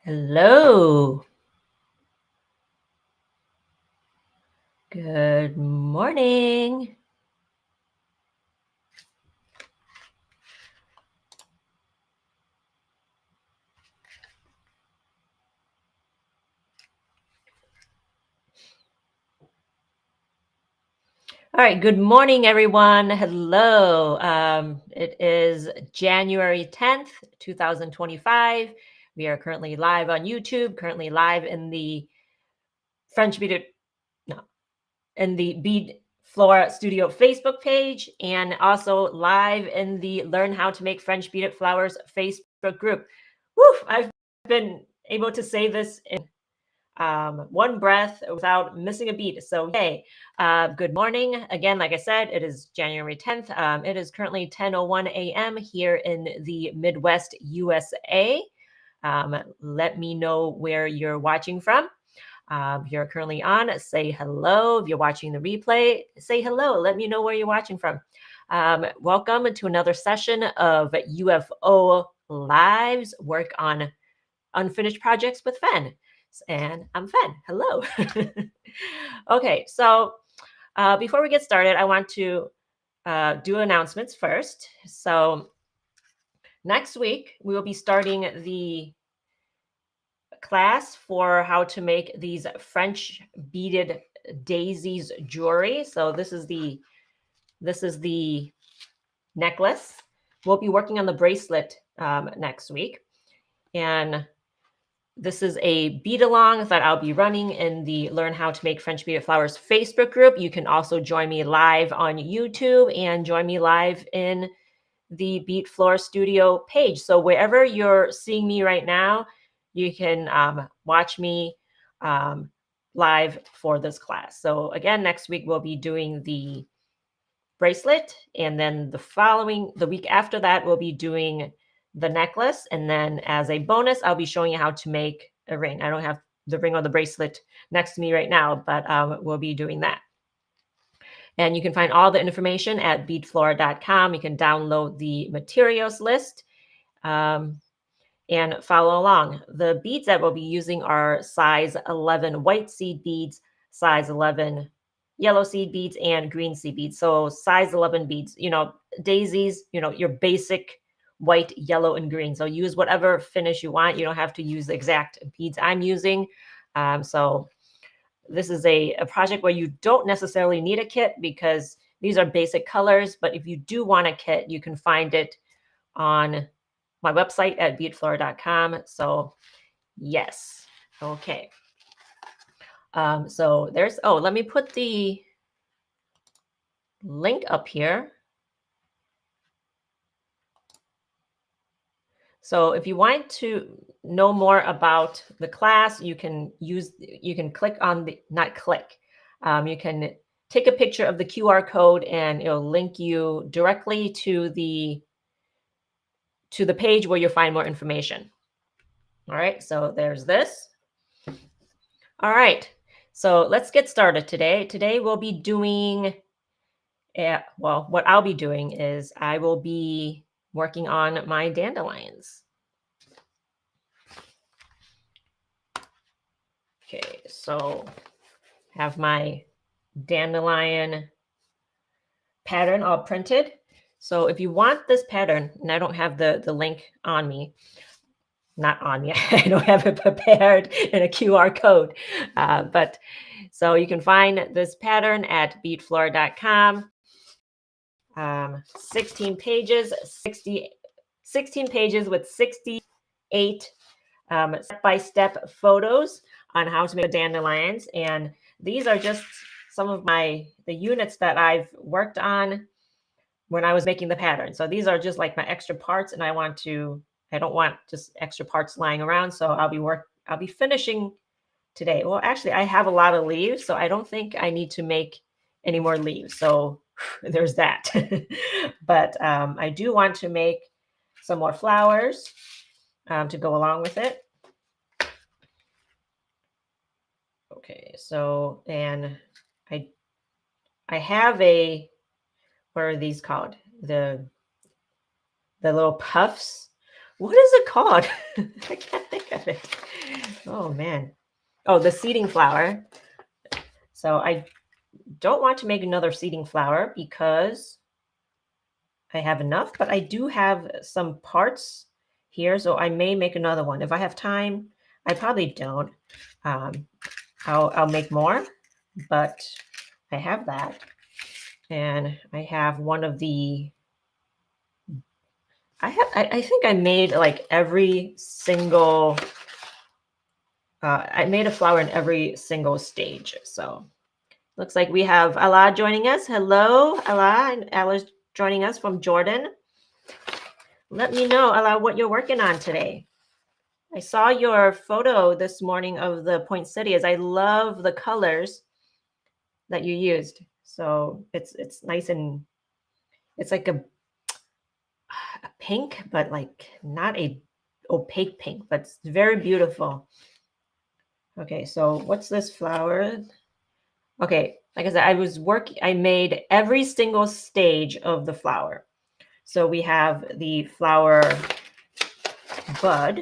Hello. Good morning. All right. Good morning, everyone. Hello. It is January 10th, 2025. We are currently live on YouTube, currently live in the Bead Flora Studio Facebook page, and also live in the Learn How to Make French Beaded Flowers Facebook group. Woo! I've been able to say this in one breath without missing a beat. So yay. Good morning. Again, like I said, it is January 10th. It is currently 10:01 a.m. here in the Midwest USA. Let me know where you're watching from. If you're currently on, say hello. If you're watching the replay, say hello. Let me know where you're watching from. Welcome to another session of UFO Lives, work on unfinished projects with Fen. And I'm Fen. Hello. Okay, so before we get started, I want to do announcements first. So next week, we will be starting the class for how to make these French beaded daisies jewelry. So this is the necklace. We'll be working on the bracelet next week. And this is a bead along that I'll be running in the Learn How to Make French Beaded Flowers Facebook group. You can also join me live on YouTube and join me live in the Bead Flora Studio page. So wherever you're seeing me right now, you can watch me live for this class. So again, next week we'll be doing the bracelet, and then the week after that, we'll be doing the necklace. And then as a bonus, I'll be showing you how to make a ring. I don't have the ring or the bracelet next to me right now, but we'll be doing that. And you can find all the information at beadflora.com. You can download the materials list and follow along. The beads that we'll be using are size 11 white seed beads, size 11 yellow seed beads, and green seed beads. So size 11 beads, daisies, your basic white, yellow, and green. So use whatever finish you want. You don't have to use the exact beads I'm using. So this is a project where you don't necessarily need a kit because these are basic colors. But if you do want a kit, you can find it on my website at beadflora.com. So yes. Okay. So let me put the link up here. So if you want to know more about the class, you can click on you can take a picture of the QR code and it'll link you directly to the page where you'll find more information. All right, so there's this. All right, so let's get started today. Today we'll be doing, what I'll be doing is I will be working on my dandelions. Okay, so have my dandelion pattern all printed. So if you want this pattern, and I don't have the link on me, not on me, I don't have it prepared in a QR code, but so you can find this pattern at beadflora.com. 16 pages, 16 pages with 68 step-by-step photos on how to make dandelions. And these are just some of the units that I've worked on when I was making the pattern. So these are just like my extra parts, and I don't want just extra parts lying around. So I'll be finishing today. Well, actually I have a lot of leaves, so I don't think I need to make any more leaves. So there's that. But I do want to make some more flowers to go along with it. Okay, so, and I have what are these called? The little puffs What is it called? I can't think of it. Oh man. Oh, the seeding flower. So I don't want to make another seeding flower because I have enough, but I do have some parts here, so I may make another one. If I have time, I probably don't. Um, I'll make more, but I have that. And I have one of the, I think I made like every single, I made a flower in every single stage. So looks like we have Allah joining us. Hello, Allah. And Allah's joining us from Jordan. Let me know, Allah, what you're working on today. I saw your photo this morning of the poinsettias. I love the colors that you used. So it's nice and it's like a pink, but like not a opaque pink, but it's very beautiful. Okay, so what's this flower? Okay, like I said, I made every single stage of the flower. So we have the flower bud.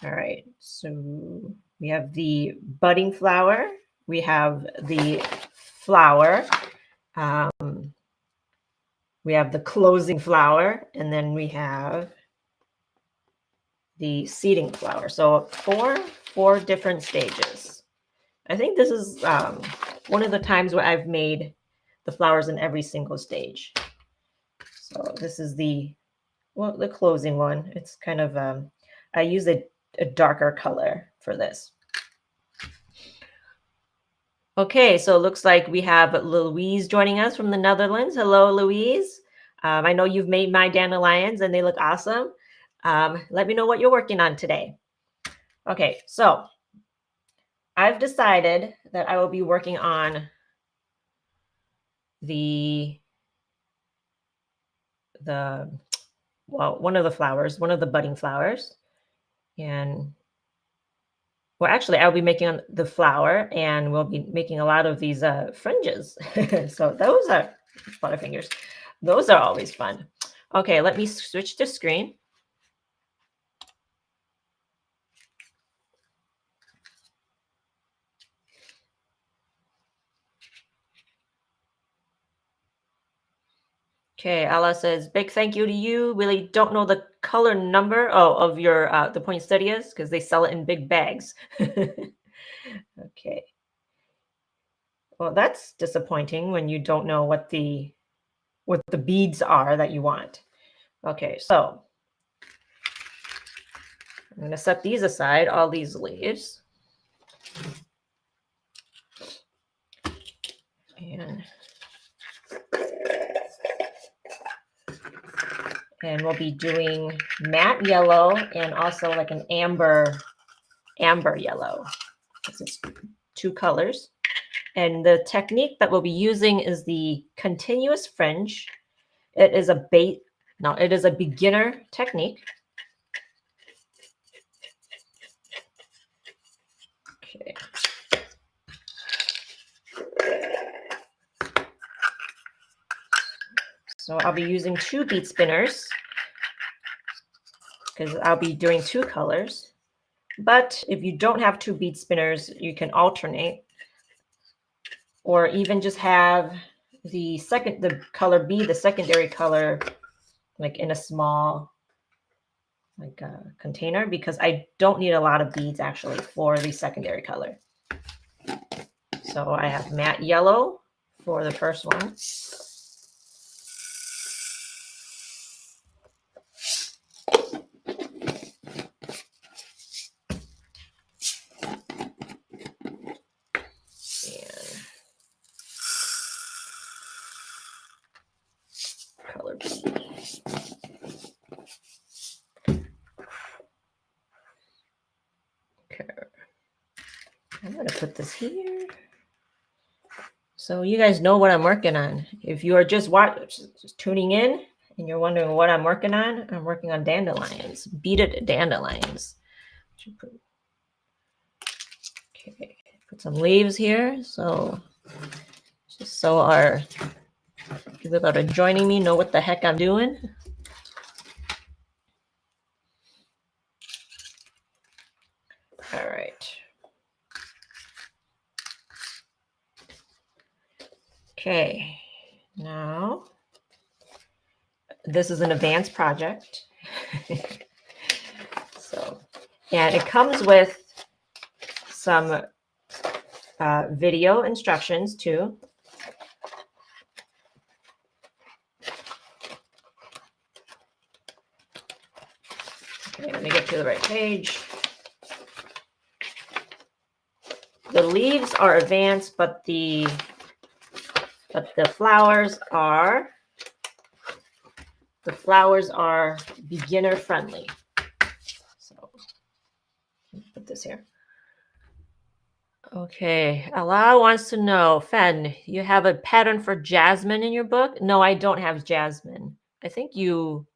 All right, so we have the budding flower. We have the flower. We have the closing flower, and then we have the seeding flower. So four different stages. I think this is one of the times where I've made the flowers in every single stage. So this is the closing one. It's kind of, I use a darker color for this. Okay, so it looks like we have Louise joining us from the Netherlands. Hello, Louise. I know you've made my dandelions and they look awesome. Let me know what you're working on today. Okay, so I've decided that I will be working on one of the flowers, one of the budding flowers. And well, actually, I'll be making the flower and we'll be making a lot of these fringes. So those are Butterfingers. Those are always fun. Okay, let me switch to screen. Okay, Ella says, big thank you to you. Really don't know the color number of your the poinsettias because they sell it in big bags. Okay. Well, that's disappointing when you don't know what the beads are that you want. Okay, so I'm going to set these aside, all these leaves. And we'll be doing matte yellow and also like an amber yellow. This is 2 colors. And the technique that we'll be using is the continuous fringe. It is a beginner technique. Okay. So I'll be using 2 bead spinners because I'll be doing 2 colors. But if you don't have 2 bead spinners, you can alternate, or even just have the color be the secondary color, like in a small container, because I don't need a lot of beads actually for the secondary color. So I have matte yellow for the first one. Color B. Okay. I'm going to put this here. So you guys know what I'm working on. If you are just tuning in and you're wondering what I'm working on dandelions, beaded dandelions. Okay, put some leaves here. So just so people that are joining me know what the heck I'm doing. All right. Okay, now this is an advanced project. So, and it comes with some video instructions too. Okay, let me get to the right page. The leaves are advanced, but the flowers are beginner friendly. So put this here. Okay, Alaa wants to know, Fen, you have a pattern for jasmine in your book? No, I don't have jasmine. I think you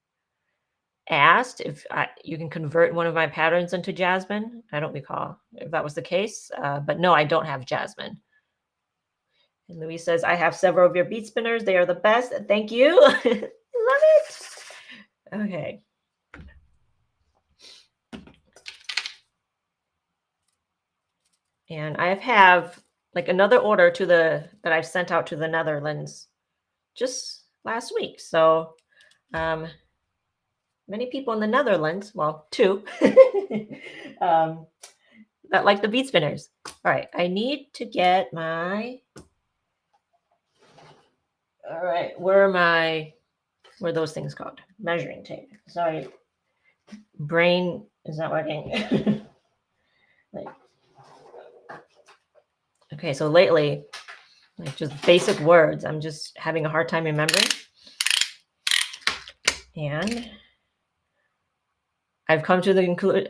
asked if you can convert one of my patterns into jasmine. I don't recall if that was the case, but no, I don't have jasmine. And Louise says, I have several of your bead spinners. They are the best. Thank you. Love it. Okay. And I have like another order that I've sent out to the Netherlands just last week. So many people in the Netherlands, well, 2, that like the bead spinners. All right, I need to get my, all right, where are those things called? Measuring tape. Sorry, brain is not working. Like, okay, so lately, like just basic words, I'm just having a hard time remembering. And I've come to the conclusion,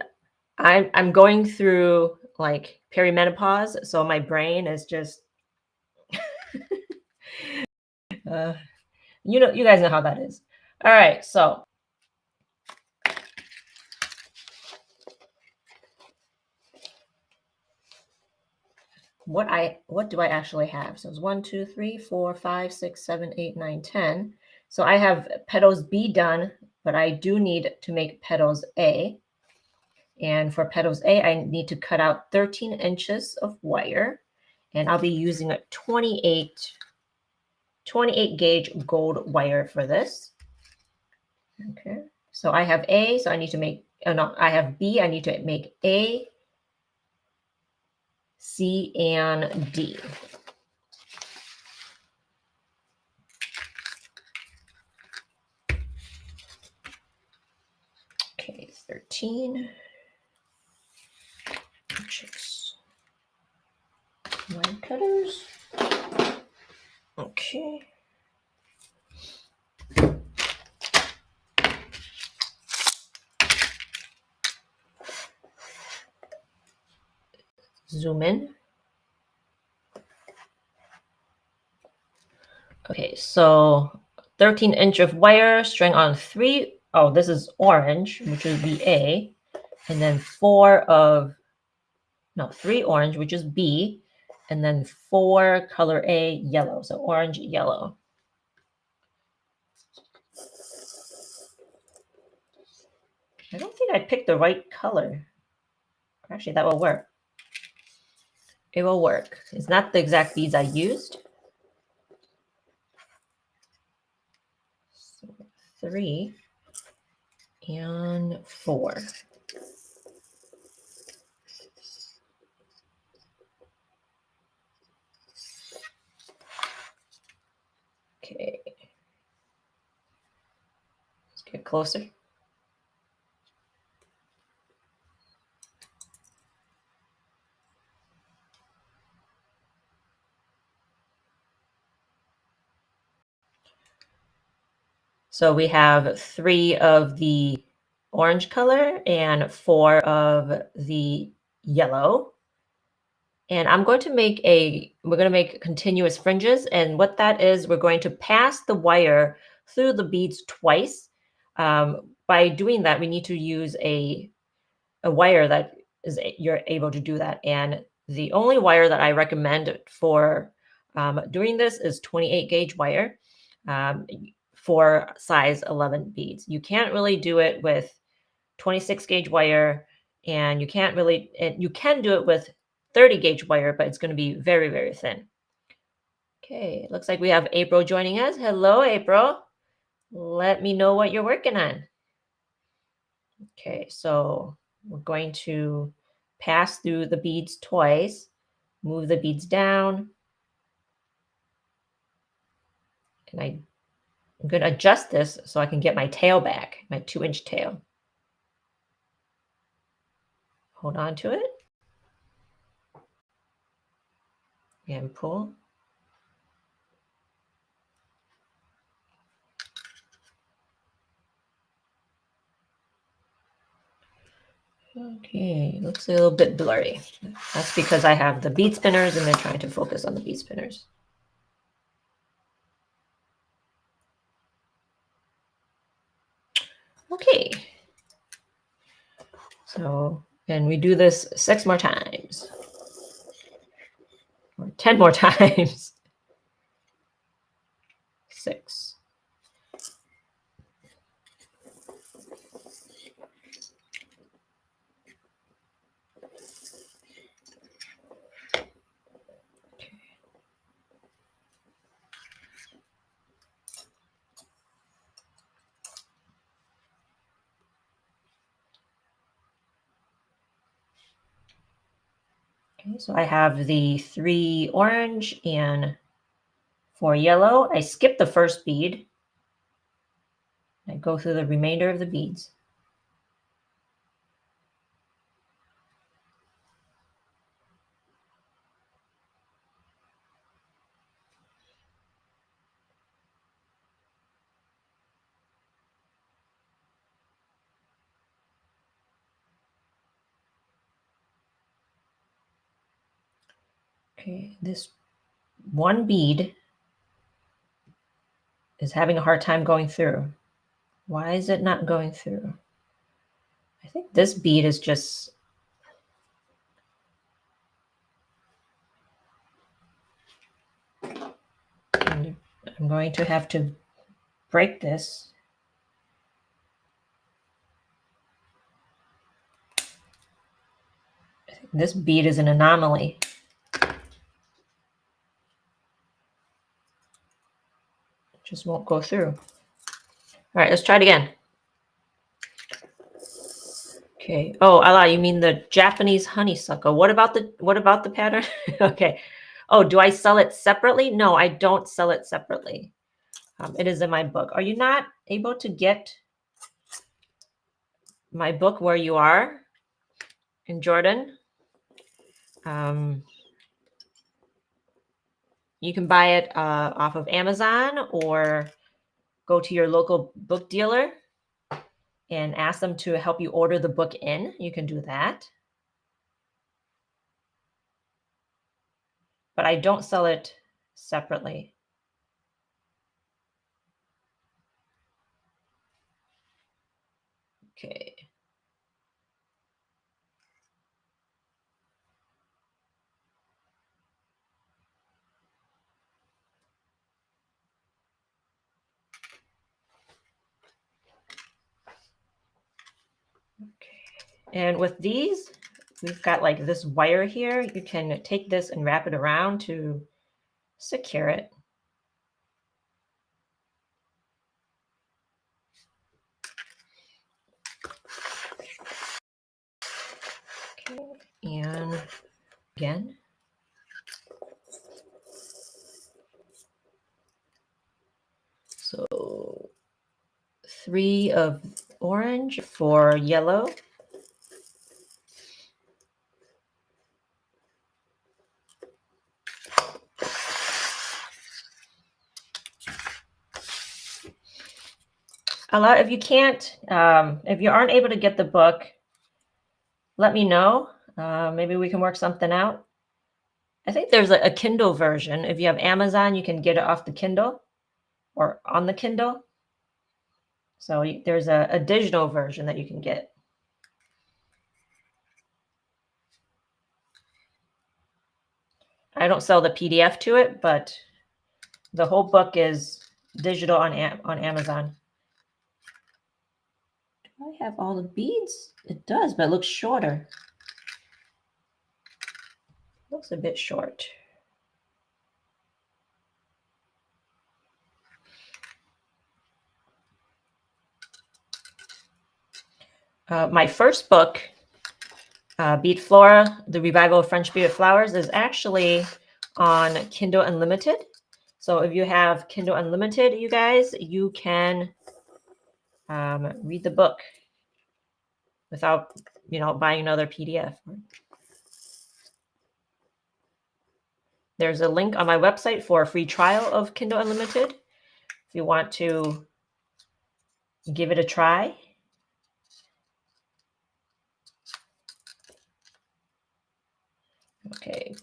I'm going through like perimenopause, so my brain is just, you guys know how that is. All right, so what do I actually have? So it's 1, 2, 3, 4, 5, 6, 7, 8, 9, 10. So I have petals B done, but I do need to make petals A. And for petals A, I need to cut out 13 inches of wire, and I'll be using a 28 gauge gold wire for this. Okay, so I have A, so I need to make, I have B, I need to make A, C, and D. Okay, 13 inches. Line cutters. Okay. Zoom in. Okay, so 13 inch of wire, string on 3. Oh, this is orange, which would be A, and then 3 orange, which is B, and then 4 color A, yellow. So orange, yellow. I don't think I picked the right color. Actually, that will work. It will work. It's not the exact beads I used. So 3 and 4. Okay. Let's get closer. So we have 3 of the orange color and 4 of the yellow. And I'm going to we're going to make continuous fringes. And what that is, we're going to pass the wire through the beads twice. By doing that, we need to use a wire that you're able to do that. And the only wire that I recommend for doing this is 28 gauge wire. for size 11 beads. You can't really do it with 26 gauge wire, and you can do it with 30 gauge wire, but it's going to be very, very thin. Okay, it looks like we have April joining us. Hello, April. Let me know what you're working on. Okay, so we're going to pass through the beads twice, move the beads down, and I'm going to adjust this so I can get my tail back, my 2-inch tail. Hold on to it and pull. Okay, looks a little bit blurry. That's because I have the bead spinners and they're trying to focus on the bead spinners. Okay. So, and we do this 6 more times. Or 10 more times. 6. Okay, so I have the 3 orange and 4 yellow. I skip the first bead. I go through the remainder of the beads. Okay, this one bead is having a hard time going through. Why is it not going through? I think this bead is just I'm going to have to break this. I think this bead is an anomaly. It just won't go through. All right, let's try it again. Okay. Oh, Allah, you mean the Japanese honeysuckle. What about the pattern? Okay. Oh, do I sell it separately? No, I don't sell it separately. It is in my book. Are you not able to get my book where you are in Jordan? You can buy it off of Amazon or go to your local book dealer and ask them to help you order the book in. You can do that. But I don't sell it separately. Okay. And with these, we've got like this wire here. You can take this and wrap it around to secure it. Okay, and again. So 3 of orange, 4 yellow. Allah, if you can't, if you aren't able to get the book, let me know. Maybe we can work something out. I think there's a Kindle version. If you have Amazon, you can get it off the Kindle or on the Kindle. So there's a digital version that you can get. I don't sell the PDF to it, but the whole book is digital on Amazon. Do I have all the beads? It does, but it looks shorter. Looks a bit short. My first book, Bead Flora, The Revival of French Beaded Flowers, is actually on Kindle Unlimited. So if you have Kindle Unlimited, you guys, you can read the book without, buying another PDF. There's a link on my website for a free trial of Kindle Unlimited if you want to give it a try. Okay,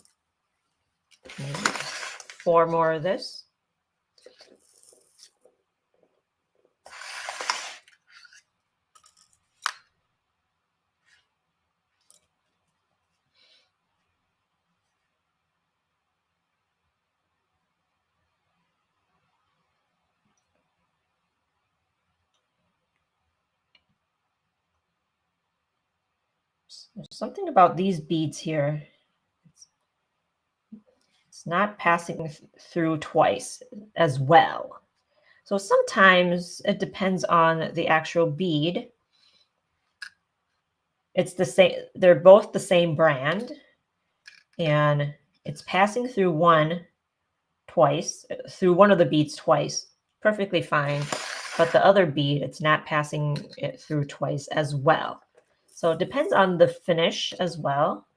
maybe 4 more of this. There's something about these beads here. It's not passing through twice as well. So sometimes it depends on the actual bead. It's the same, they're both the same brand, and it's passing through one of the beads twice, perfectly fine. But the other bead, it's not passing it through twice as well. So it depends on the finish as well.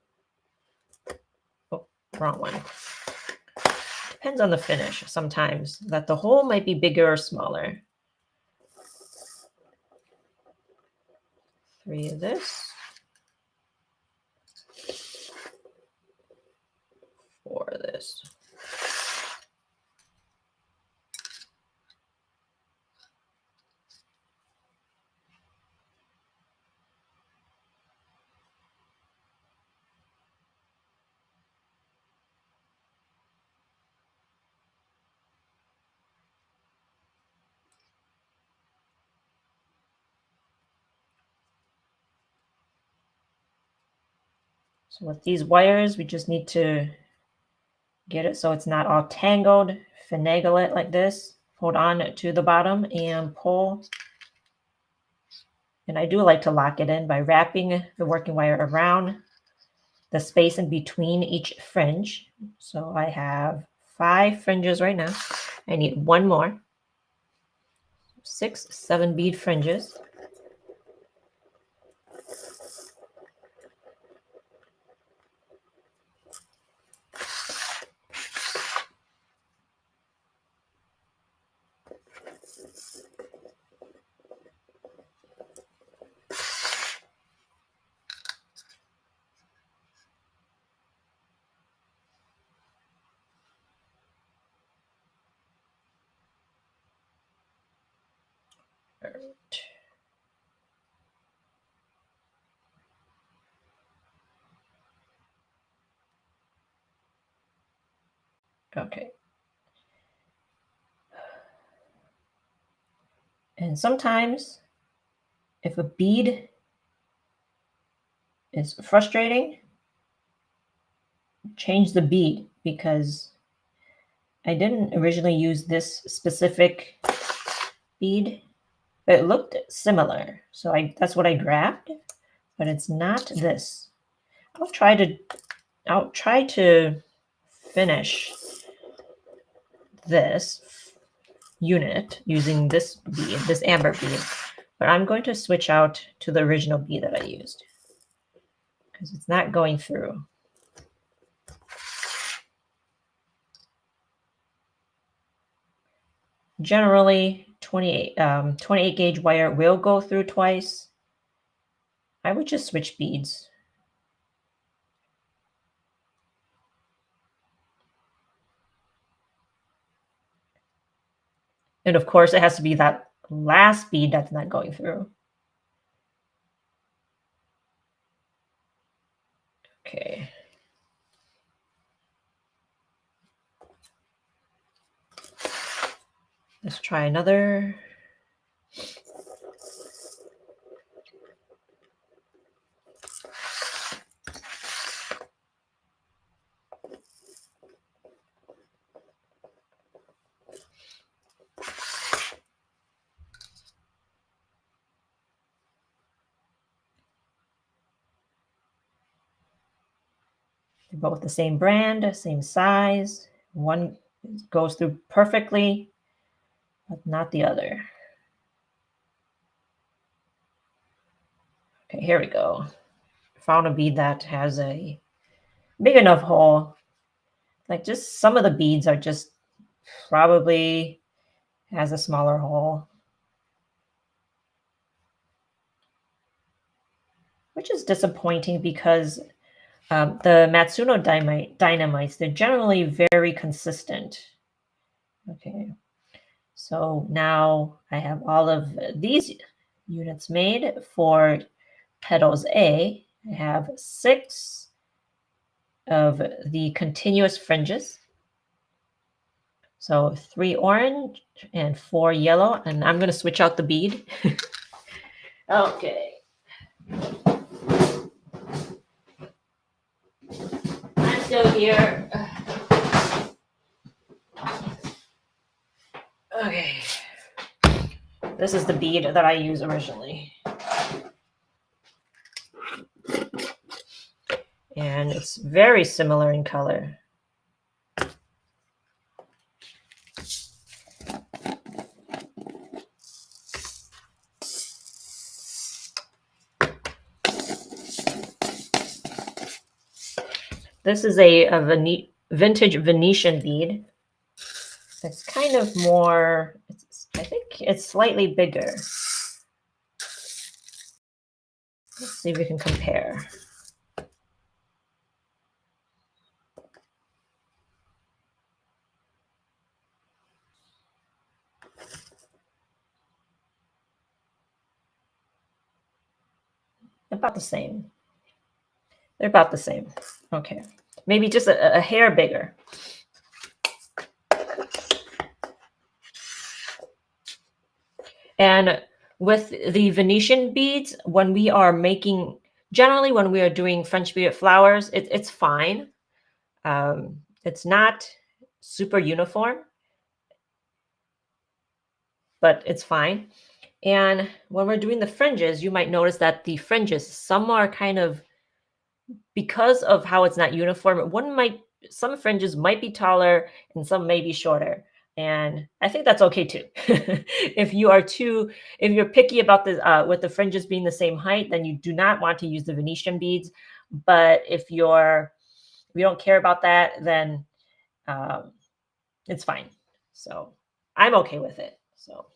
Oh, wrong one. Depends on the finish sometimes, that the hole might be bigger or smaller. 3 of this. 4 of this. So with these wires, we just need to get it so it's not all tangled, finagle it like this, hold on to the bottom and pull. And I do like to lock it in by wrapping the working wire around the space in between each fringe. So I have 5 fringes right now. I need 1 more. 6, 7 bead fringes. Okay. And sometimes if a bead is frustrating, change the bead, because I didn't originally use this specific bead, but it looked similar. So that's what I grabbed, but it's not this. I'll try to finish this unit using this bead, this amber bead, but I'm going to switch out to the original bead that I used because it's not going through. Generally, 28 gauge wire will go through twice. I would just switch beads. And of course, it has to be that last bead that's not going through. Okay. Let's try another. They're both the same brand, same size. One goes through perfectly, but not the other. Okay, here we go. Found a bead that has a big enough hole. Like just some of the beads are just probably has a smaller hole, which is disappointing because the Matsuno dynamites, they're generally very consistent. Okay, so now I have all of these units made for petals A. I have 6 of the continuous fringes. So 3 orange and 4 yellow, and I'm going to switch out the bead. Okay. I'm still here. Okay. This is the bead that I used originally. And it's very similar in color. This is a vintage Venetian bead. It's kind of more, I think it's slightly bigger. Let's see if we can compare. About the same. They're about the same. Okay. Maybe just a hair bigger. And with the Venetian beads, when we are making, generally when we are doing French beaded flowers, it's fine. It's not super uniform, but it's fine. And when we're doing the fringes, you might notice that the fringes, some are kind of, because of how it's not uniform, some fringes might be taller and some may be shorter. And I think that's okay too. If you're picky about the with the fringes being the same height, then you do not want to use the Venetian beads. But if you don't care about that, then it's fine. So I'm okay with it. So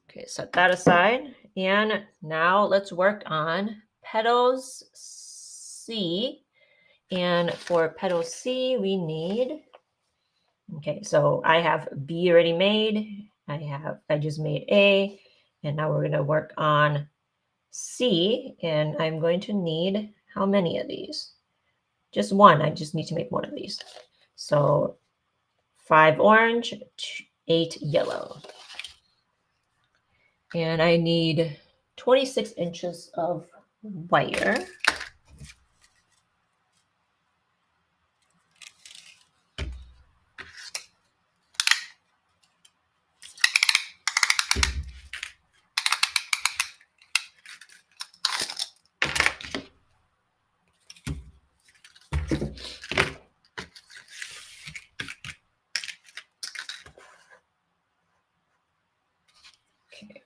okay, set that aside. And now let's work on petals C. And for petal C, we need, okay, so I have B already made. I just made A, and now we're going to work on C, and I'm going to need how many of these? Just one. I just need to make one of these. So 5 orange, 8 yellow. And I need 26 inches of wire. Okay.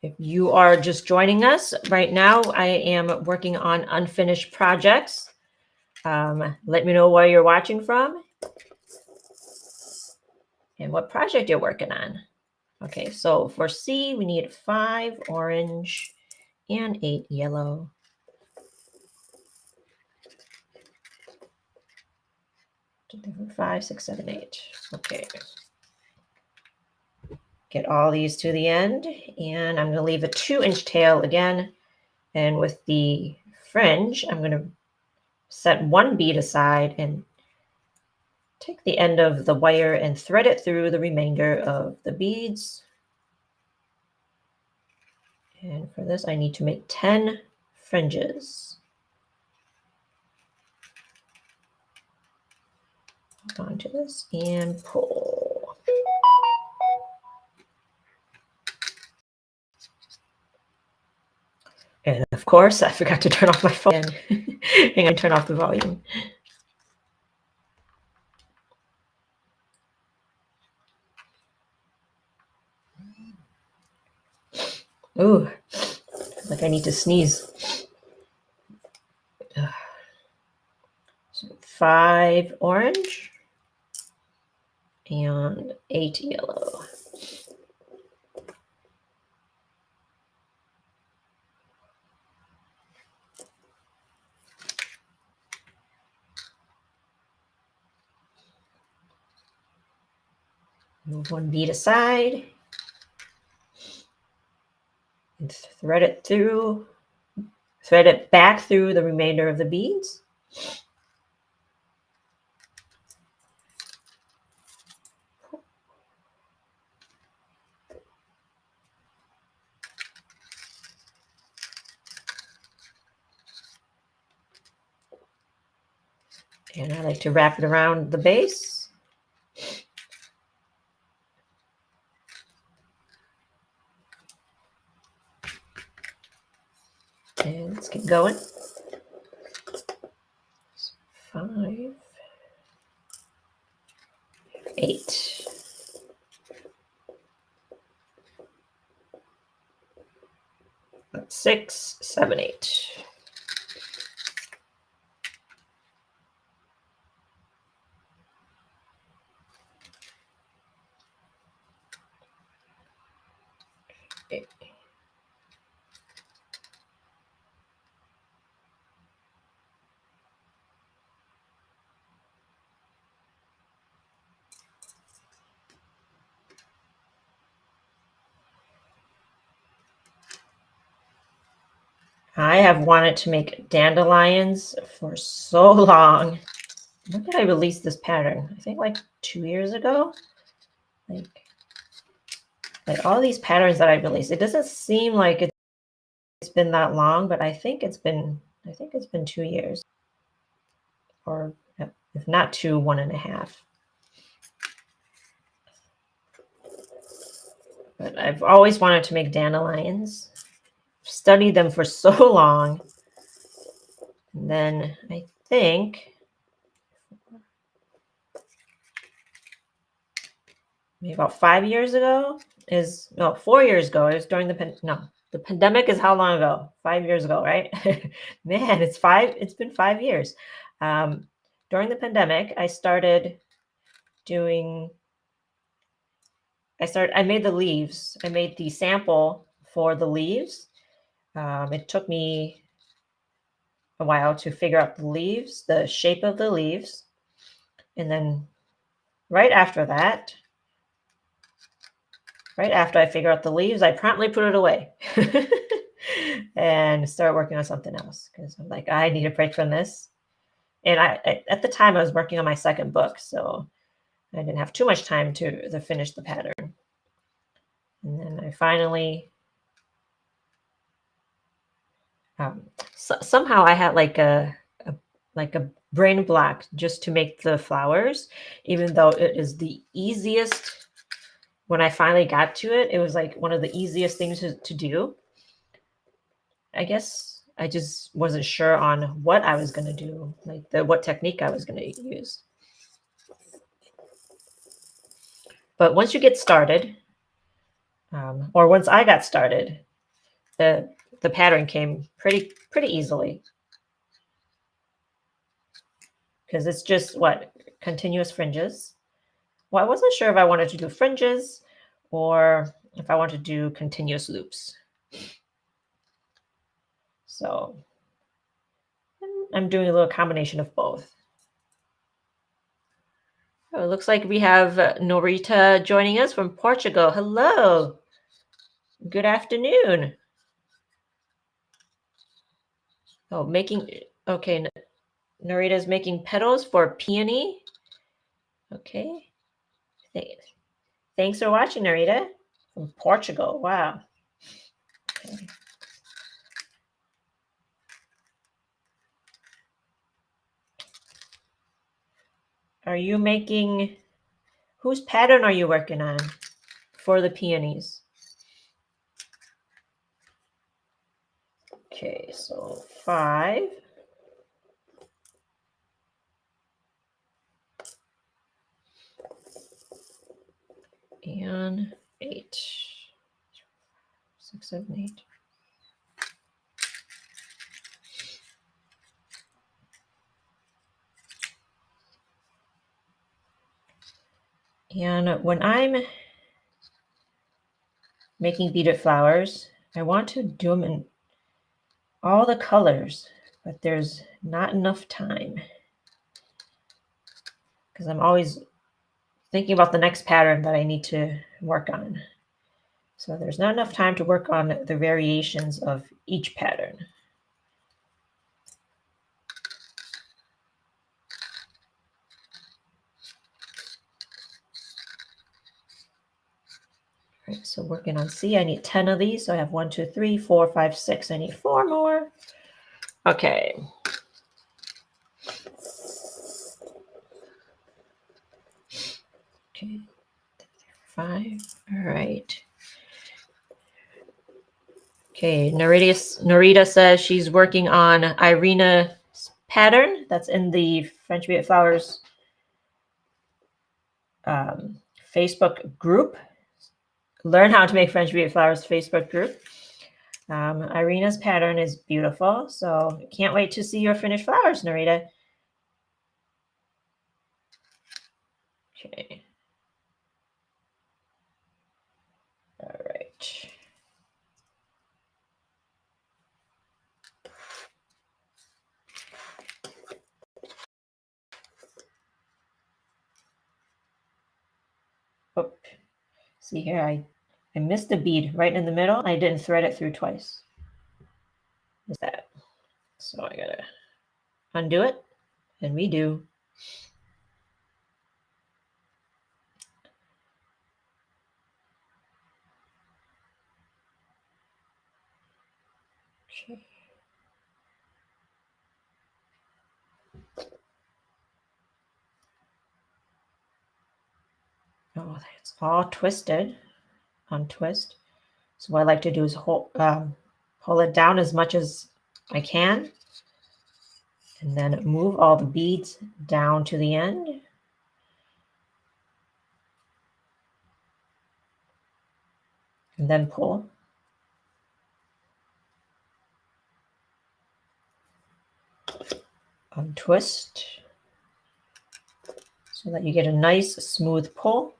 If you are just joining us right now, I am working on unfinished projects. Let me know where you're watching from and what project you're working on. Okay, so for C, we need 5 orange and 8 yellow. Five, six, seven, eight. Okay. Get all these to the end, and I'm going to leave a 2-inch tail again. And with the fringe, I'm going to set one bead aside and take the end of the wire and thread it through the remainder of the beads. And for this, I need to make 10 fringes. Hold on to this and pull. And of course, I forgot to turn off my phone. Hang on, turn off the volume. Ooh, like I need to sneeze. So 5 orange and 8 yellow. Move one bead aside and thread it back through the remainder of the beads. And I like to wrap it around the base. And let's get going. 5, 8. That's 6, 7, 8. I have wanted to make dandelions for so long. When did I release this pattern? I think like 2 years ago. Like all these patterns that I released, it doesn't seem like it's been that long, but I think it's been 2 years, or if not 2, 1.5. But I've always wanted to make dandelions. Studied them for so long, and then I think maybe about 5 years ago 4 years ago. It was during the pandemic is how long ago? 5 years ago, right? Man, it's been 5 years. During the pandemic, I made the leaves. I made the sample for the leaves. It took me a while to figure out the leaves, the shape of the leaves. And then right after I figure out the leaves, I promptly put it away and start working on something else, because I'm like, I need a break from this. And at the time I was working on my second book, so I didn't have too much time to finish the pattern. And then I finally, somehow I had like a brain block just to make the flowers, even though it is the easiest. When I finally got to it, it was like one of the easiest things to do. I guess I just wasn't sure on what I was going to do, like what technique I was going to use. But once you get started, or once I got started, the pattern came pretty easily, because it's just continuous fringes. Well, I wasn't sure if I wanted to do fringes or if I want to do continuous loops. So I'm doing a little combination of both. Oh, it looks like we have Norita joining us from Portugal. Hello. Good afternoon. Oh, okay. Norita's making petals for peony. Okay. Thanks for watching, Norita. From Portugal. Wow. Okay. Are you making, whose pattern are you working on for the peonies? Okay, so 5. And 8. 6, 7, 8. And when I'm making beaded flowers, I want to do them in all the colors, but there's not enough time because I'm always thinking about the next pattern that I need to work on. So there's not enough time to work on the variations of each pattern. All right, so working on C, I need 10 of these. So I have 1, 2, 3, 4, 5, 6. I need 4 more. Okay. Okay, 5. All right. Okay, Narita says she's working on Irina's pattern that's in the French Beaded Flowers Facebook group. Learn how to make French Beaded Flowers Facebook group. Irina's pattern is beautiful, so can't wait to see your finished flowers, Narita. Okay. All right. Oh, see here, I missed a bead right in the middle. I didn't thread it through twice. Is that? So I gotta undo it and redo. Okay. Oh, it's all twisted. Untwist. So what I like to do is pull it down as much as I can, and then move all the beads down to the end. And then pull. Untwist so that you get a nice smooth pull.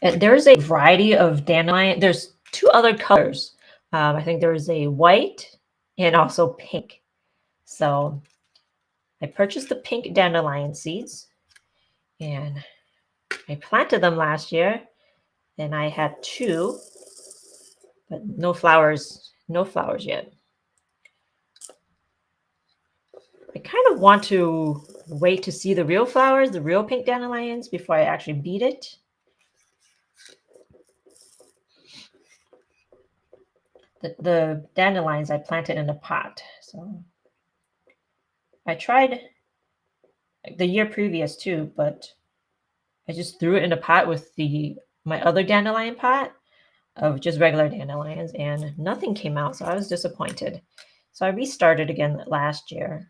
And there's a variety of dandelion. There's 2 other colors. I think there's a white and also pink. So I purchased the pink dandelion seeds and I planted them last year, and I had 2, but no flowers yet. I kind of want to wait to see the real flowers, the real pink dandelions, before I actually beat it. The dandelions I planted in a pot. So I tried the year previous too, but I just threw it in a pot with my other dandelion pot of just regular dandelions, and nothing came out. So I was disappointed. So I restarted again last year.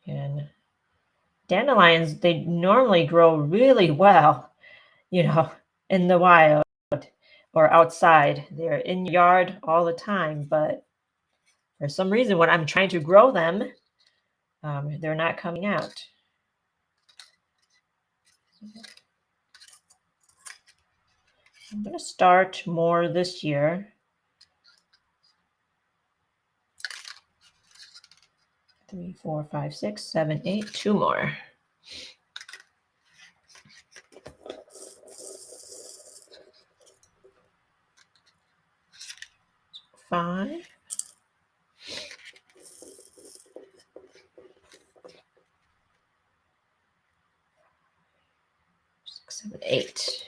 And dandelions, they normally grow really well, in the wild or outside. They're in your yard all the time, but for some reason, when I'm trying to grow them, they're not coming out. I'm going to start more this year. 3, 4, 5, 6, 7, 8. 2 more. 5. 6, 7, 8.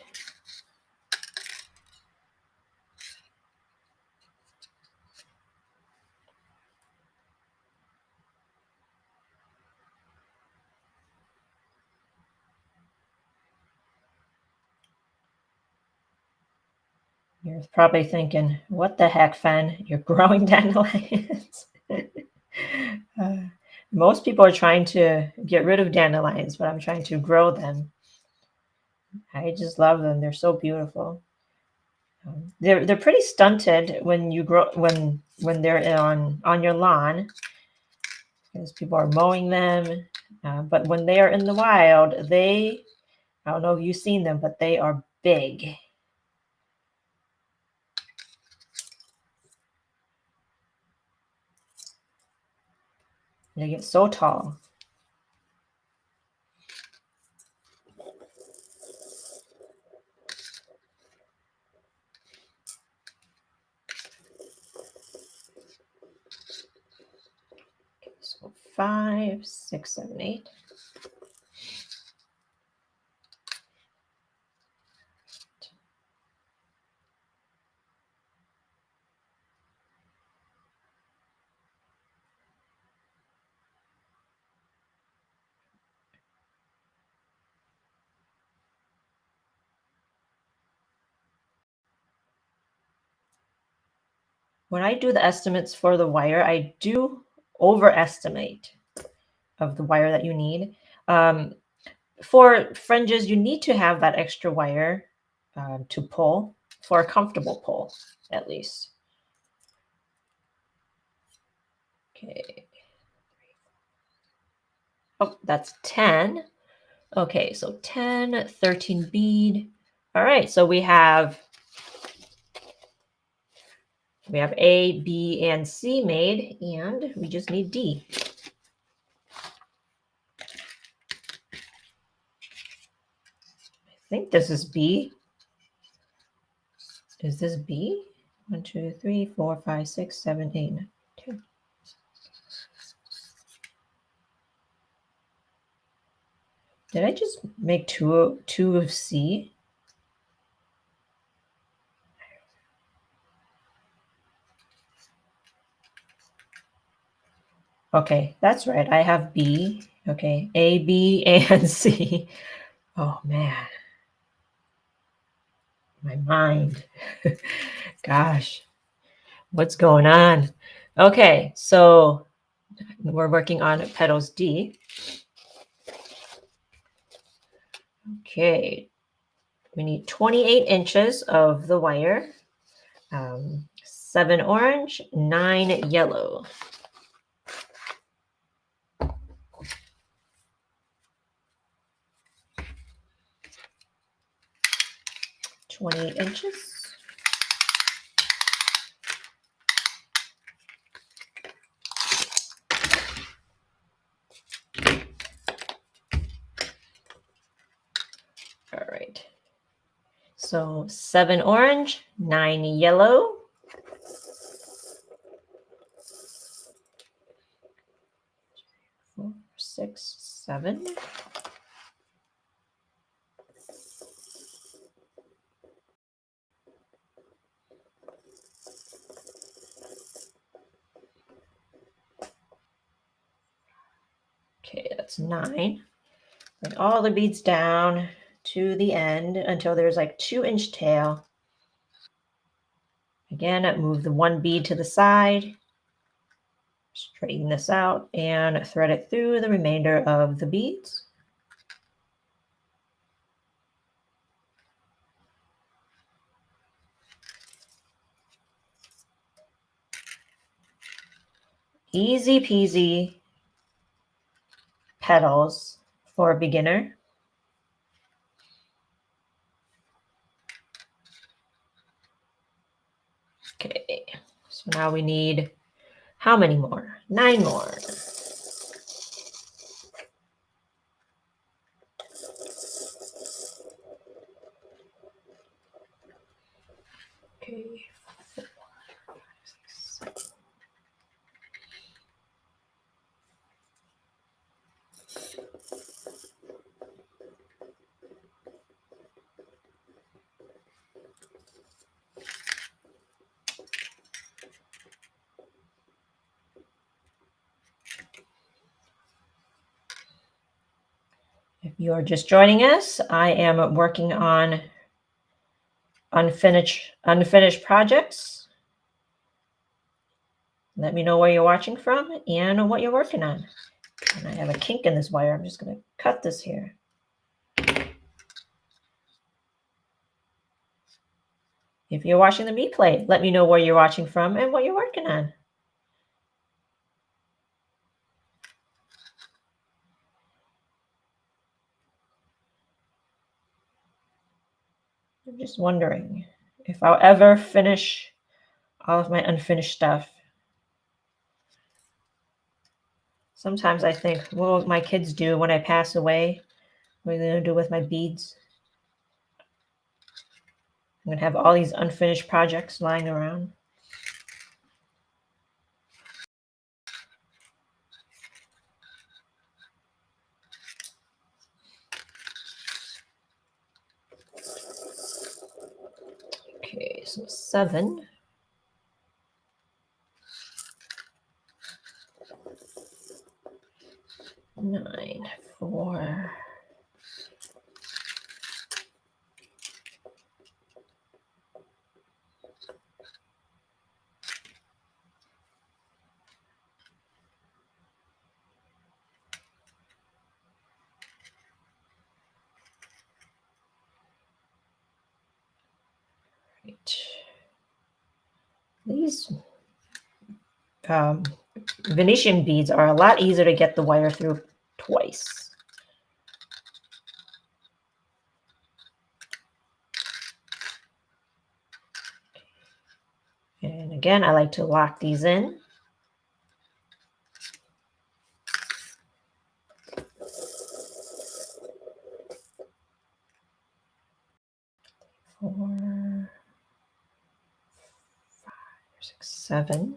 You're probably thinking, what the heck, Fen? You're growing dandelions? Most people are trying to get rid of dandelions, but I'm trying to grow them. I just love them. They're so beautiful. They're pretty stunted when you grow when they're on your lawn, because people are mowing them. But when they are in the wild, I don't know if you've seen them, but they are big. They get so tall. Okay, so 5, 6, 7, 8. When I do the estimates for the wire, I do overestimate of the wire that you need. For fringes, you need to have that extra wire to pull for a comfortable pull, at least. Okay. Oh, that's 10. Okay, so 10, 13 bead. All right, so we have A, B, and C made, and we just need D. I think this is B. Is this B? 1, 2, 3, 4, 5, 6, 7, 8, 9, 10. Did I just make two of C? Okay, that's right. I have B. Okay, A, B, and C. Oh man, my mind. Gosh, what's going on? Okay, so we're working on petals D. Okay, we need 28 inches of the wire, 7 orange, 9 yellow. 28 inches. All right. So 7 orange, 9 yellow. 4, 6, 7. Okay, that's 9. Bring all the beads down to the end until there's like 2-inch tail. Again, move the 1 bead to the side, straighten this out, and thread it through the remainder of the beads. Easy peasy petals for a beginner. So now we need how many more? 9 more. Okay. 4, 5, 6, 7. If you're just joining us, I am working on unfinished projects. Let me know where you're watching from and what you're working on. And I have a kink in this wire. I'm just going to cut this here. If you're watching the replay, let me know where you're watching from and what you're working on. I'm just wondering if I'll ever finish all of my unfinished stuff. Sometimes I think, what will my kids do when I pass away? What are they going to do with my beads? I'm going to have all these unfinished projects lying around. Okay, so 7. 9, 4. Right. These Venetian beads are a lot easier to get the wire through twice. And again, I like to lock these in. Four, 5, 6, 7.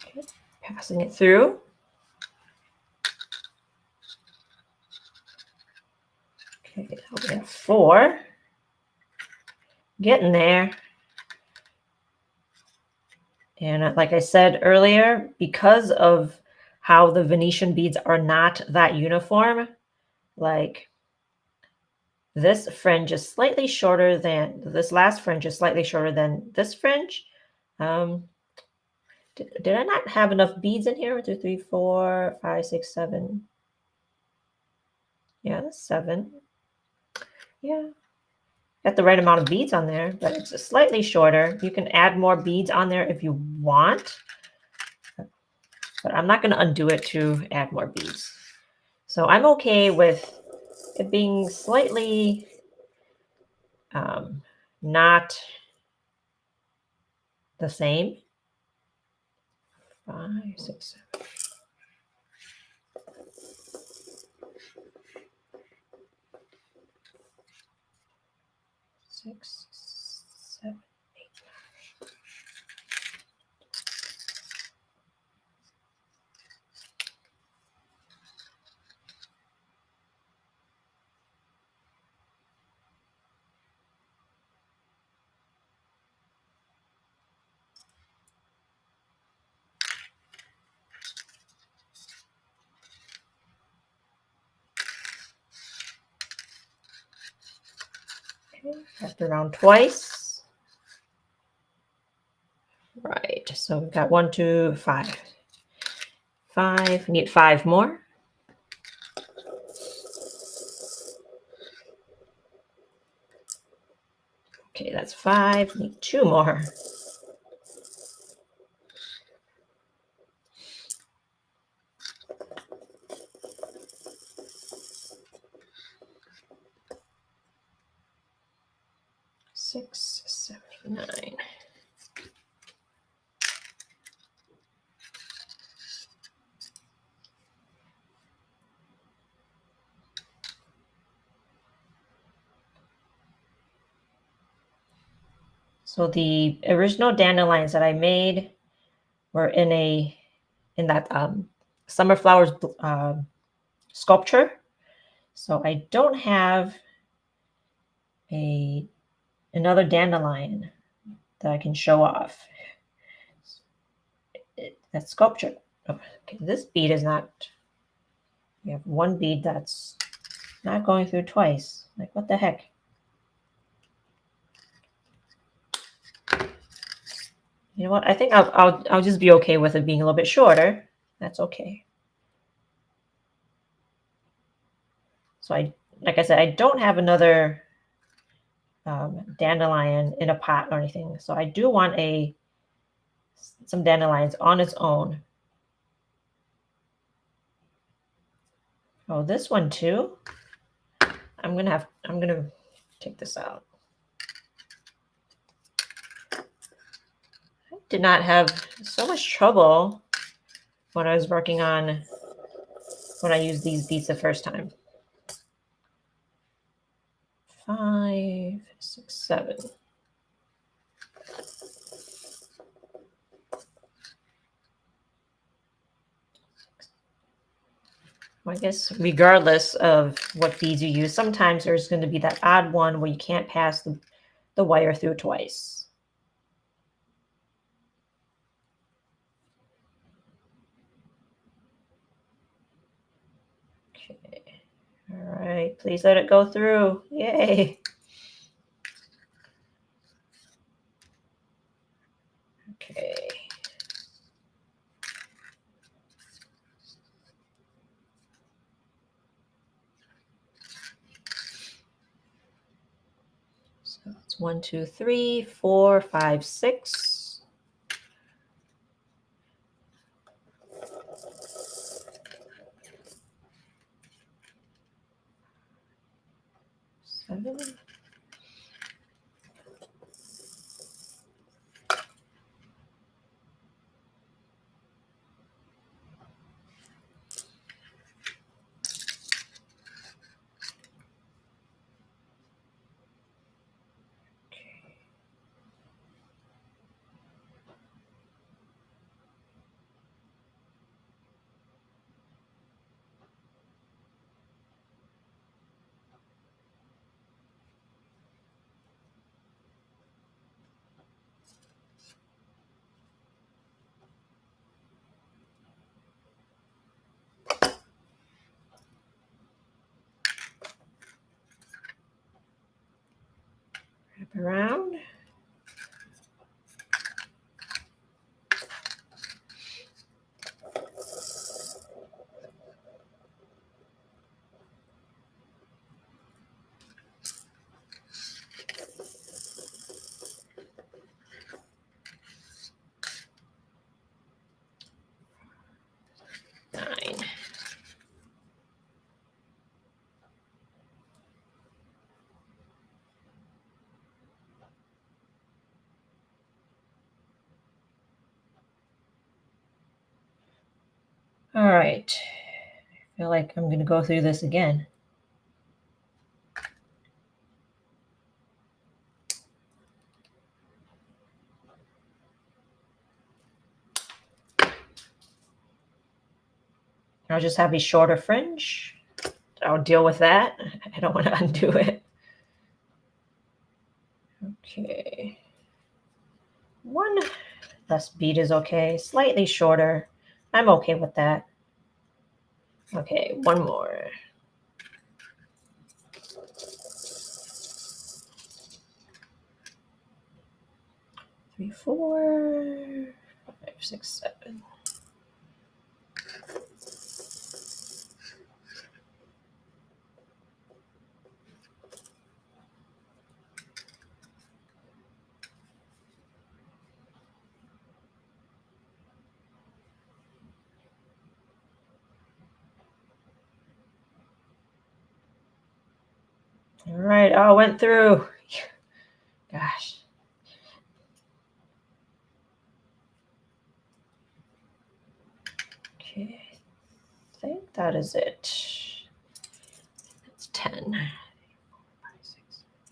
Okay, passing it through. Okay, now we have 4. Getting there. And like I said earlier, because of how the Venetian beads are not that uniform, like this fringe is slightly shorter than this last fringe is slightly shorter than this fringe. Did I not have enough beads in here? 1, 2, 3, 4, 5, 6, 7. Yeah, that's 7. Yeah, got the right amount of beads on there, but it's slightly shorter. You can add more beads on there if you want, but I'm not going to undo it to add more beads. So I'm okay with it being slightly not the same. 5, 6, 7. 6, 7, 8. Okay, wrapped around twice. Right, so we've got 1, 2, 5. 5, we need 5 more. Okay, that's 5. Need 2 more. Six, 79. So the original dandelions that I made were in that summer flowers sculpture. So I don't have another dandelion that I can show off. That sculpture. Oh, okay, this bead is not. We have one bead that's not going through twice. Like, what the heck? You know what? I think I'll just be okay with it being a little bit shorter. That's okay. So like I said, I don't have another dandelion in a pot or anything. So I do want some dandelions on its own. Oh, this one too. I'm gonna take this out. I did not have so much trouble when I was working on when I used these beads the first time. 5, 6, 7. Well, I guess regardless of what beads you use, sometimes there's going to be that odd one where you can't pass the wire through twice. Okay. All right. Please let it go through. Yay. Okay. So it's 1, 2, 3, 4, 5, 6. 7. Wrap around. All right. I feel like I'm going to go through this again. I'll just have a shorter fringe. I'll deal with that. I don't want to undo it. Okay. 1 less bead is okay. Slightly shorter. I'm okay with that. Okay, 1 more. Three, 4, 5, 6, 7. All right. Oh, went through. Gosh. Okay. I think that is it. That's 10.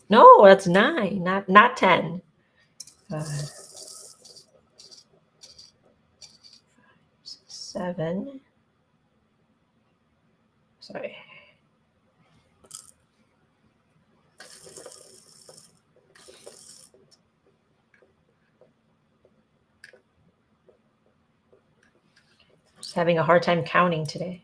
No, that's 9, not 10. 5, 7. Sorry. Just having a hard time counting today.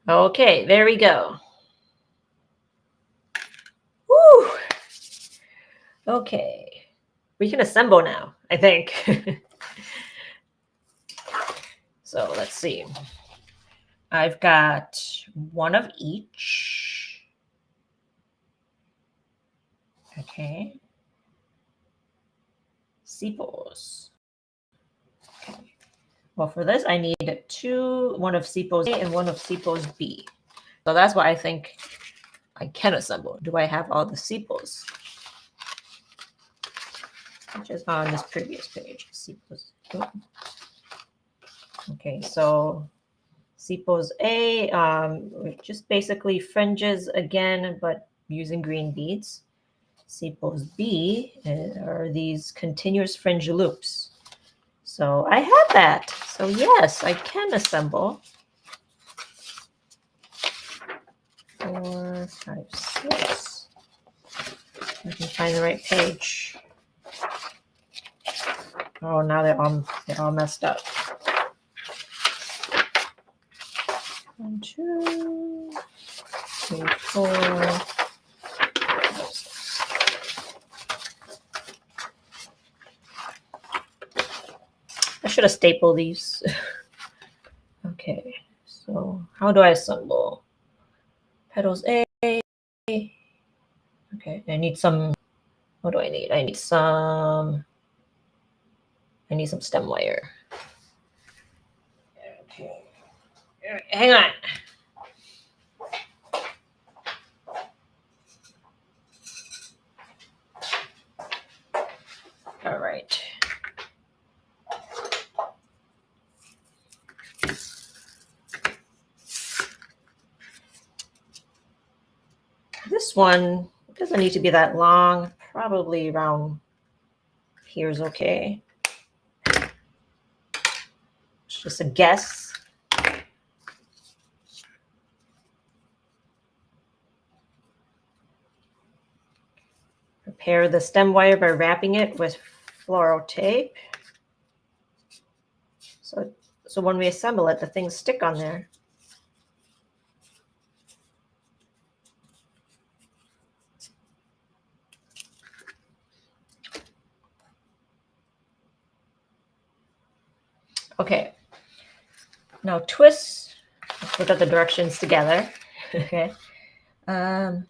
Okay, there we go. Woo! Okay. We can assemble now, I think. So let's see. I've got one of each. Okay. sepals. Okay. Well, for this, I need one of sepals A and one of sepals B. So that's what I think I can assemble. Do I have all the sepals? Which is on this previous page. Sepals. Okay, so sepals A, just basically fringes again, but using green beads. Sepals B are these continuous fringe loops. So I have that. So yes, I can assemble. 4, 5, 6. I can find the right page. Oh, now they're all messed up. 1, 2, 3, 4. I should have stapled these. Okay, so how do I assemble? Petals A. Okay, I need some. What do I need? I need some stem wire. Okay, hang on. All right. This one doesn't need to be that long. Probably around here is okay. It's just a guess. Prepare the stem wire by wrapping it with floral tape. So when we assemble it, the things stick on there. Okay. Now twist. Let's look at the directions together. Okay.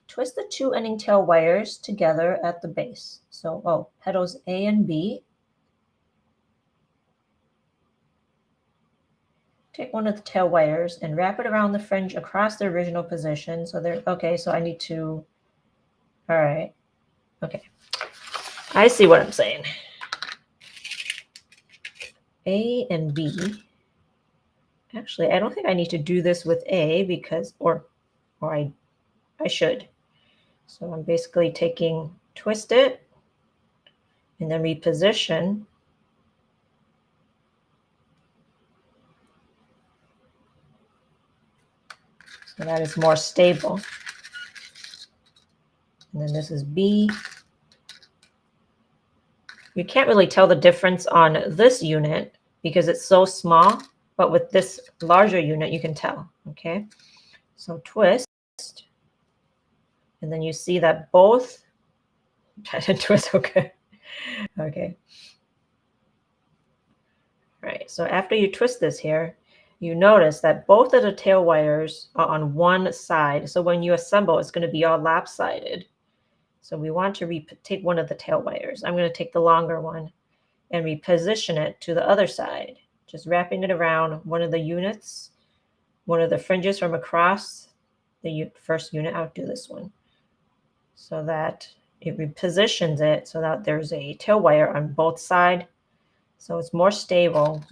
Twist the 2 ending tail wires together at the base. So, petals A and B. Take one of the tail wires and wrap it around the fringe across the original position. So so I need to, all right. Okay. I see what I'm saying. A and B. Actually, I don't think I need to do this with A because, or I should. So I'm basically twist it, and then reposition. So that is more stable. And then this is B. You can't really tell the difference on this unit because it's so small, but with this larger unit, you can tell, okay? So twist, and then you see that both, try to twist, okay. Okay. All right, so after you twist this here, you notice that both of the tail wires are on one side. So when you assemble, it's going to be all lopsided. So we want to take one of the tail wires. I'm going to take the longer one and reposition it to the other side, just wrapping it around one of the units, one of the fringes from across the first unit. I'll do this one so that it repositions it so that there's a tail wire on both sides. So it's more stable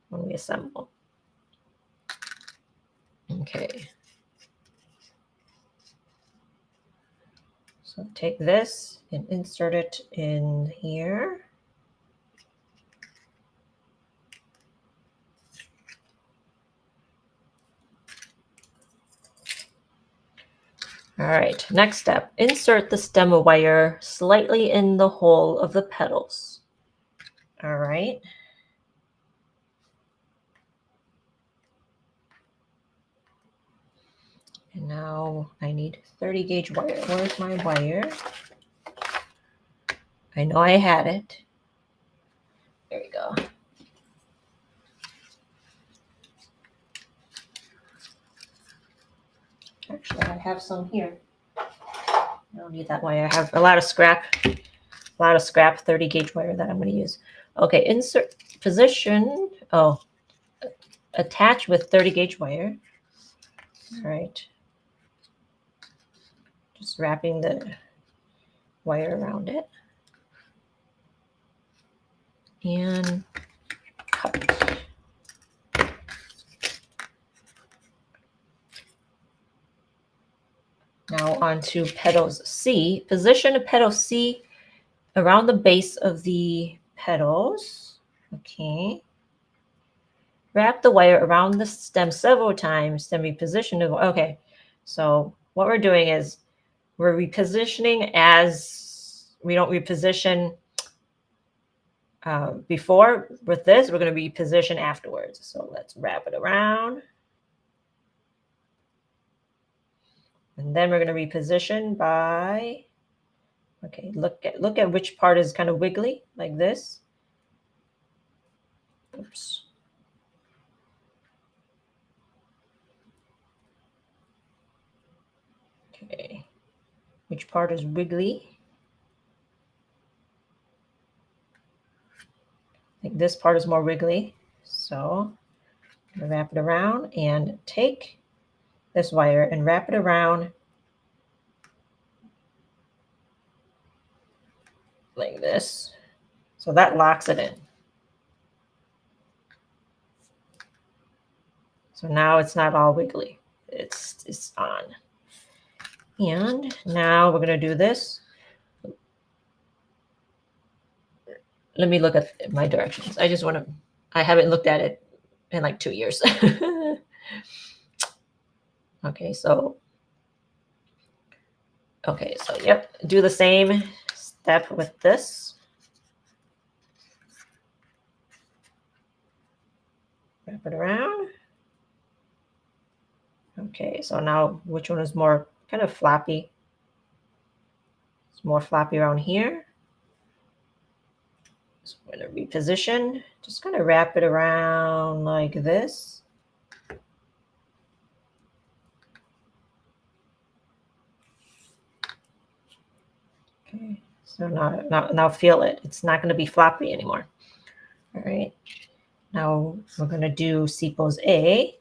when we assemble. Okay. So take this and insert it in here. All right, next step, insert the stem wire slightly in the hole of the petals. All right. And now I need 30 gauge wire. Where's my wire? I know I had it. There we go. Actually, I have some here. I don't need that wire. I have a lot of scrap 30 gauge wire that I'm going to use. Okay, insert position. Oh, attach with 30 gauge wire. All right. Just wrapping the wire around it. And cut. Now onto petals C. Position petal C around the base of the petals. Okay. Wrap the wire around the stem several times, then reposition it. Okay. So what we're doing is we're repositioning as we don't reposition before. With this, we're going to reposition afterwards. So let's wrap it around. And then we're going to reposition by, okay, look at which part is kind of wiggly, like this. Oops. Okay, which part is wiggly? I think this part is more wiggly. So I'm going to wrap it around and take this wire and wrap it around like this. So that locks it in. So now it's not all wiggly. It's on. And now we're going to do this. Let me look at my directions. I haven't looked at it in like 2 years. Okay, so yep, do the same step with this. Wrap it around. Okay, so now which one is more kind of floppy? It's more floppy around here. So I'm going to reposition, just kind of wrap it around like this. Okay, so now feel it. It's not going to be floppy anymore. All right, now we're going to do sepals A.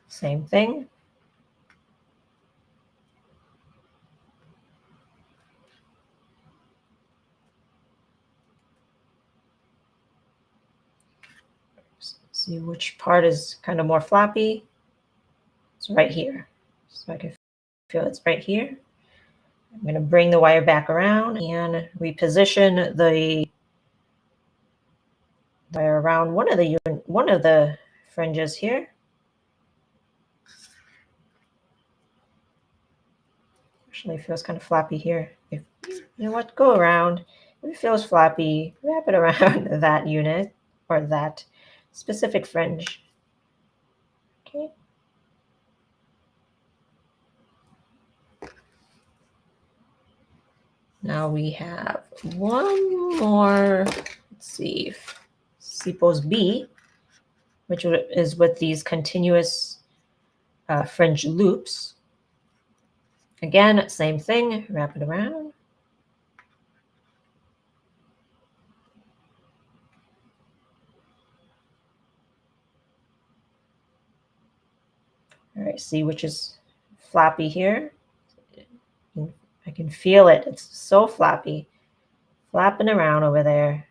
Same thing. See which part is kind of more floppy. It's right here. So I can feel it's right here. I'm going to bring the wire back around and reposition the wire around one of the fringes here. Actually, it feels kind of floppy here. You know what? Go around. If it feels floppy, wrap it around that unit or that specific fringe. Okay. now we have one more, let's see, Sepals B, which is with these continuous fringe loops. Again, same thing, wrap it around. All right, see which is floppy here. I can feel it. It's so floppy, flapping around over there.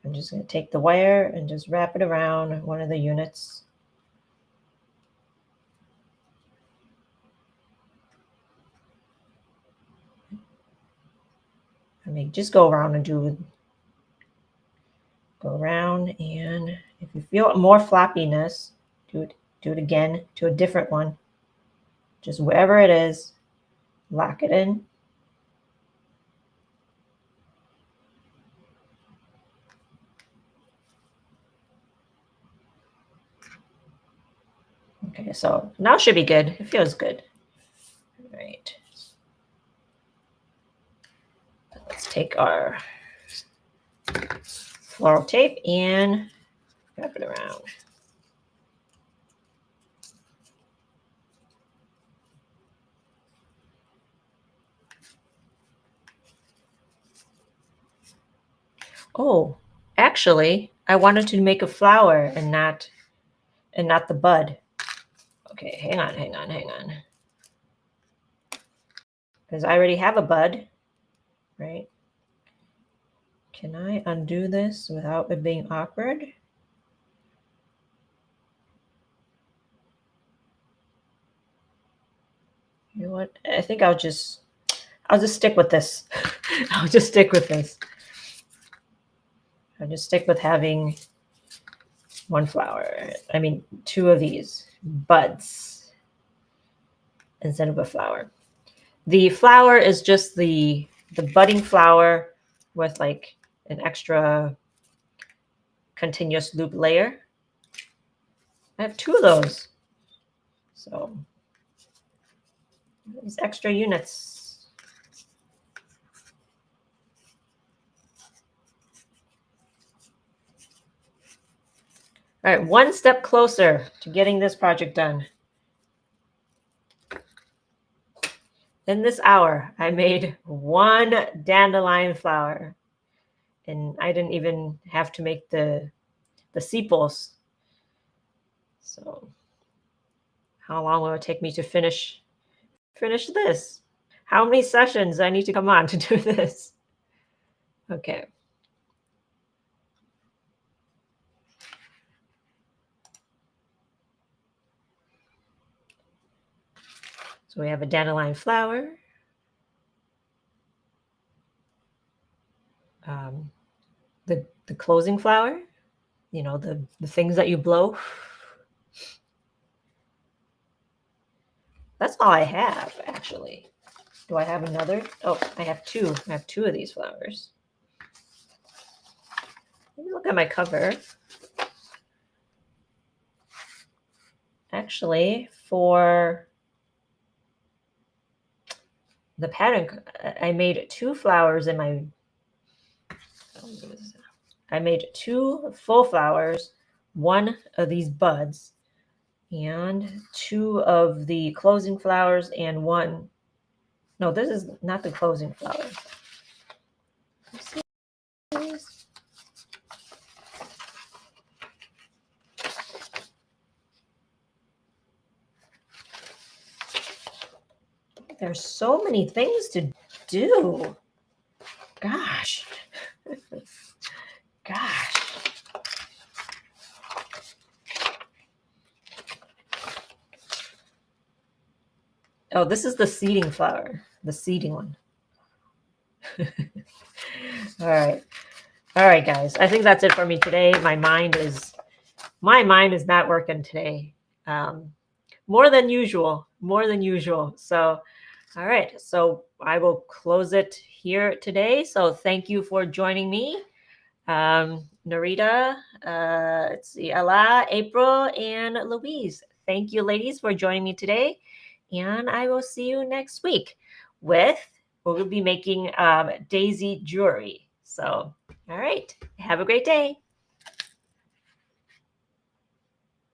I'm just going to take the wire and just wrap it around one of the units. I mean, just go around and go around, and if you feel more floppiness, do it again to a different one. Just wherever it is, lock it in. Okay, so now it should be good. It feels good. All right. Let's take our floral tape and wrap it around. Oh, actually, I wanted to make a flower and not the bud. Okay, hang on. Because I already have a bud, right? Can I undo this without it being awkward? You know what? I think I'll just stick with this. I'll just stick with this. I'll just stick with having one flower. I mean, two of these buds instead of a flower. The flower is just the budding flower with like an extra continuous loop layer. I have two of those. So these extra units. All right, one step closer to getting this project done. In this hour, I made one dandelion flower, and I didn't even have to make the sepals. So how long will it take me to finish this? How many sessions I need to come on to do this? Okay. So we have a dandelion flower. The closing flower, you know, the things that you blow. That's all I have, actually. Do I have another? Oh, I have two. I have two of these flowers. Let me look at my cover. Actually, for the pattern, I made two flowers in my... I made two full flowers, one of these buds, and two of the closing flowers, and one... No, this is not the closing flower. There's so many things to do. Gosh. Gosh. Oh, this is the seeding flower, the seeding one. All right, guys. I think that's it for me today. My mind is not working today. More than usual. So, all right. So I will close it here today. So thank you for joining me. Narita, let's see, Ella, April, and Louise. Thank you, ladies, for joining me today. And I will see you next week with we'll be making daisy jewelry. So, all right. Have a great day.